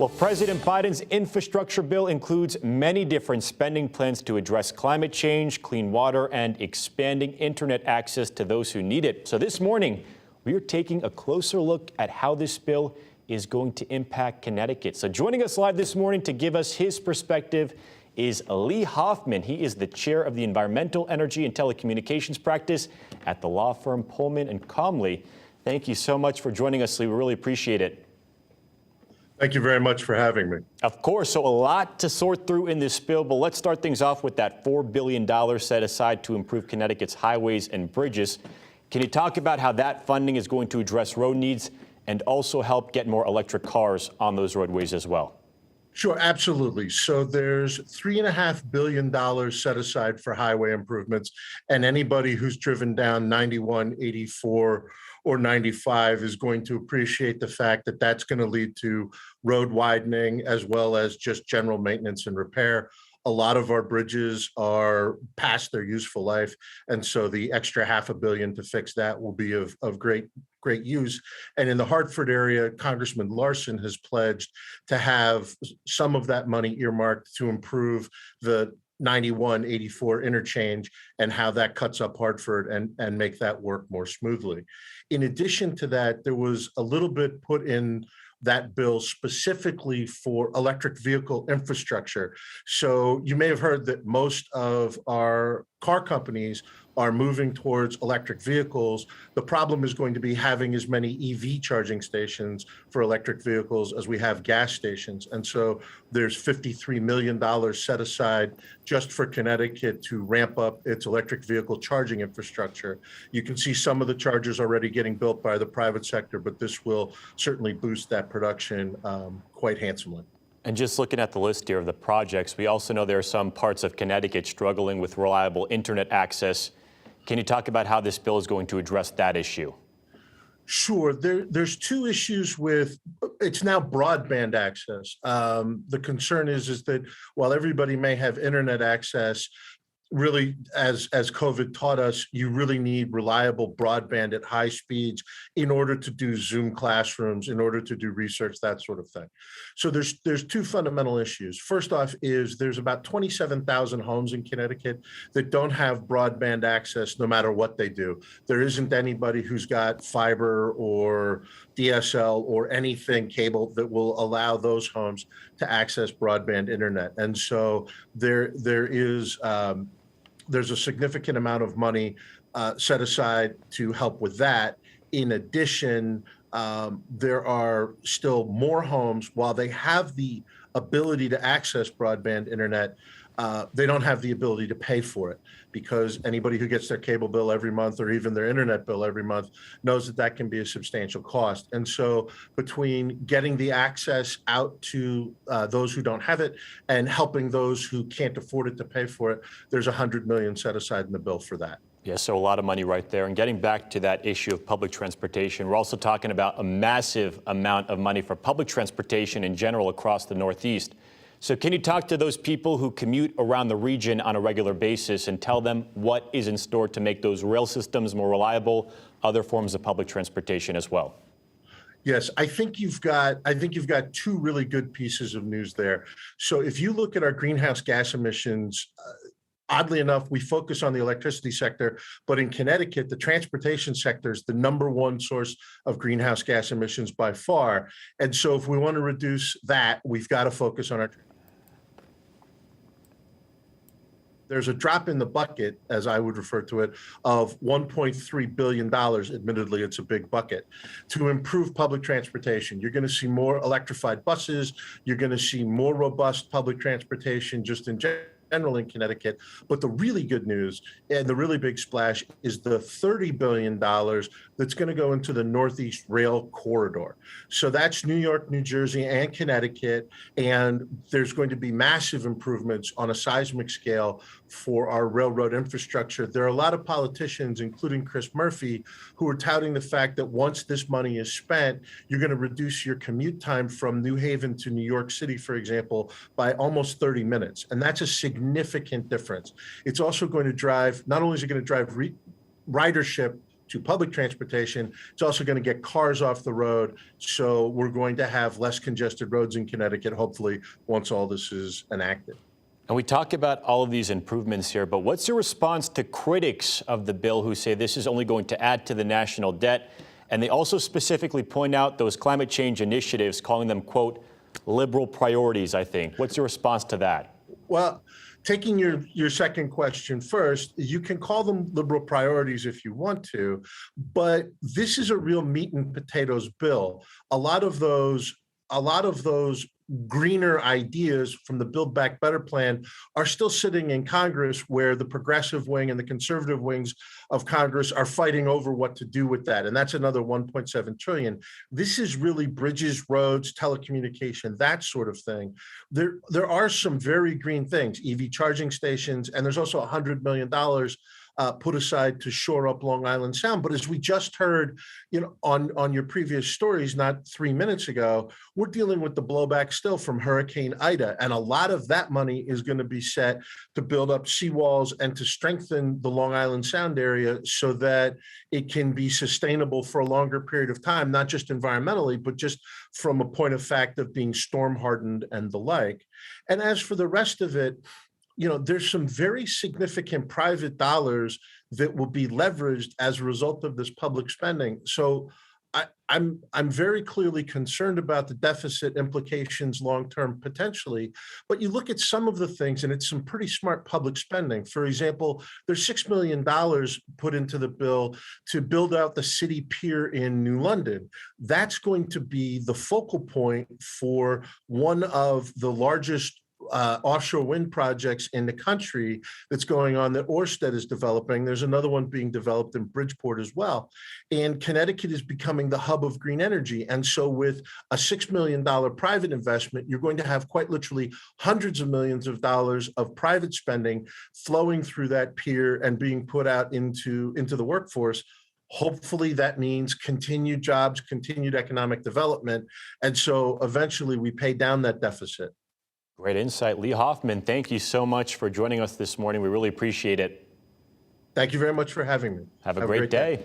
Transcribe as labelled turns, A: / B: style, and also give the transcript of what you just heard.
A: Well, President Biden's infrastructure bill includes many different spending plans to address climate change, clean water, and expanding internet access to those who need it. So this morning, we are taking a closer look at how this bill is going to impact Connecticut. So joining us live this morning to give us his perspective is Lee Hoffman. He is the chair of the Environmental, Energy, and Telecommunications practice at the law firm Pullman and Comley. Thank you so much for joining us, Lee. We really appreciate it.
B: Thank you very much for having me.
A: Of course. So a lot to sort through in this bill, but let's start things off with that $4 billion set aside to improve Connecticut's highways and bridges. Can you talk about how that funding is going to address road needs and also help get more electric cars on those roadways as well?
B: Sure, absolutely. So there's $3.5 billion set aside for highway improvements, and anybody who's driven down 91, 84, or 95 is going to appreciate the fact that that's going to lead to road widening as well as just general maintenance and repair. A lot of our bridges are past their useful life, and so the extra $500 million to fix that will be of great use. And in the Hartford area, Congressman Larson has pledged to have some of that money earmarked to improve the 91, 84 interchange and how that cuts up Hartford and make that work more smoothly. In addition to that, there was a little bit put in that bill specifically for electric vehicle infrastructure. So you may have heard that most of our car companies are moving towards electric vehicles. The problem is going to be having as many EV charging stations for electric vehicles as we have gas stations. And so there's $53 million set aside just for Connecticut to ramp up its electric vehicle charging infrastructure. You can see some of the chargers already getting built by the private sector, but this will certainly boost that production quite handsomely.
A: And just looking at the list here of the projects, we also know there are some parts of Connecticut struggling with reliable internet access. Can you talk about how this bill is going to address that issue?
B: Sure. There's two issues with it's now broadband access. The concern is that while everybody may have internet access, really, as COVID taught us, you really need reliable broadband at high speeds in order to do Zoom classrooms, in order to do research, that sort of thing. So there's two fundamental issues. First off is there's about 27,000 homes in Connecticut that don't have broadband access no matter what they do. There isn't anybody who's got fiber or DSL or anything cable that will allow those homes to access broadband internet. And so there's a significant amount of money set aside to help with that. In addition, there are still more homes, while they have the ability to access broadband internet, they don't have the ability to pay for it, because anybody who gets their cable bill every month or even their internet bill every month knows that that can be a substantial cost. And so between getting the access out to those who don't have it and helping those who can't afford it to pay for it, there's $100 million set aside in the bill for that.
A: Yeah, so a lot of money right there. And getting back to that issue of public transportation, we're also talking about a massive amount of money for public transportation in general across the Northeast. So can you talk to those people who commute around the region on a regular basis and tell them what is in store to make those rail systems more reliable, other forms of public transportation as well?
B: Yes, I think you've got two really good pieces of news there. So if you look at our greenhouse gas emissions, oddly enough, we focus on the electricity sector, but in Connecticut, the transportation sector is the #1 source of greenhouse gas emissions by far. And so if we want to reduce that, we've got to focus on our. There's a drop in the bucket, as I would refer to it, of $1.3 billion. Admittedly, it's a big bucket to improve public transportation. You're going to see more electrified buses. You're going to see more robust public transportation just in general in Connecticut. But the really good news and the really big splash is the $30 billion that's going to go into the Northeast Rail Corridor. So that's New York, New Jersey, and Connecticut. And there's going to be massive improvements on a seismic scale for our railroad infrastructure. There are a lot of politicians, including Chris Murphy, who are touting the fact that once this money is spent, you're going to reduce your commute time from New Haven to New York City, for example, by almost 30 minutes. And that's a significant difference. It's also going to drive, not only is it going to drive ridership to public transportation. It's also going to get cars off the road. So we're going to have less congested roads in Connecticut, hopefully, once all this is enacted.
A: And we talk about all of these improvements here, but what's your response to critics of the bill who say this is only going to add to the national debt? And they also specifically point out those climate change initiatives, calling them, quote, liberal priorities, I think. What's your response to that?
B: Well, taking your second question first, you can call them liberal priorities if you want to, but this is a real meat and potatoes bill. A lot of those greener ideas from the Build Back Better plan are still sitting in Congress, where the progressive wing and the conservative wings of Congress are fighting over what to do with that. And that's another 1.7 trillion. This is really bridges, roads, telecommunication, that sort of thing. There are some very green things, EV charging stations, and there's also $100 million put aside to shore up Long Island Sound. But as we just heard, on your previous stories, not 3 minutes ago, we're dealing with the blowback still from Hurricane Ida. And a lot of that money is going to be set to build up seawalls and to strengthen the Long Island Sound area so that it can be sustainable for a longer period of time, not just environmentally, but just from a point of fact of being storm hardened and the like. And as for the rest of it, there's some very significant private dollars that will be leveraged as a result of this public spending. So I'm very clearly concerned about the deficit implications long-term potentially, but you look at some of the things and it's some pretty smart public spending. For example, there's $6 million put into the bill to build out the city pier in New London. That's going to be the focal point for one of the largest offshore wind projects in the country that's going on that Ørsted is developing. There's another one being developed in Bridgeport as well. And Connecticut is becoming the hub of green energy. And so with a $6 million private investment, you're going to have quite literally hundreds of millions of dollars of private spending flowing through that pier and being put out into the workforce. Hopefully that means continued jobs, continued economic development. And so eventually we pay down that deficit.
A: Great insight. Lee Hoffman, thank you so much for joining us this morning. We really appreciate it.
B: Thank you very much for having me.
A: Have a great day.